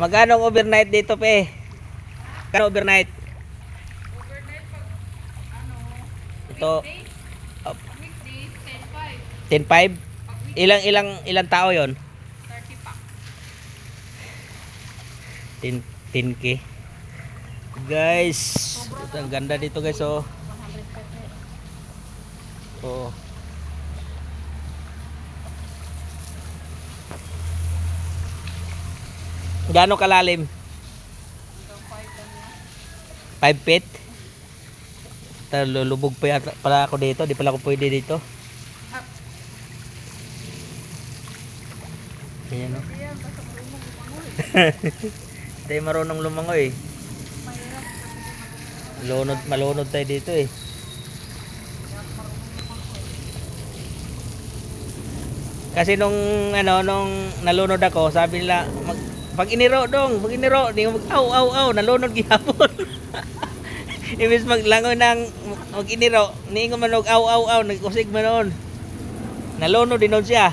Magkano ang overnight dito, pe? Magkano overnight? Overnight pag ano, Ito, weekdays, oh, weekdays 10.5. 10.5? Pag Ilang tao yon? 30 pack. 10k. Guys, ito, ang ganda dito guys, oh. 100 pesos. Oh. Gaano kalalim? Hanggang 5 lang yan. 5 feet? Lulubog pa yata pala ako dito. Di pala ako pwede dito. Ayan, oh. Ayan, basta marunong lumangoy. Tayo marunong lumangoy. Mahirap kasi Malunod tayo dito eh. Kasi nung nalunod ako, sabi nila, pag iniro di mo aw, nalunod gihapon. Ibig maglangoy ng mag iniro, niingon man og aw, nag-usig man noon. Nalunod din nun siya.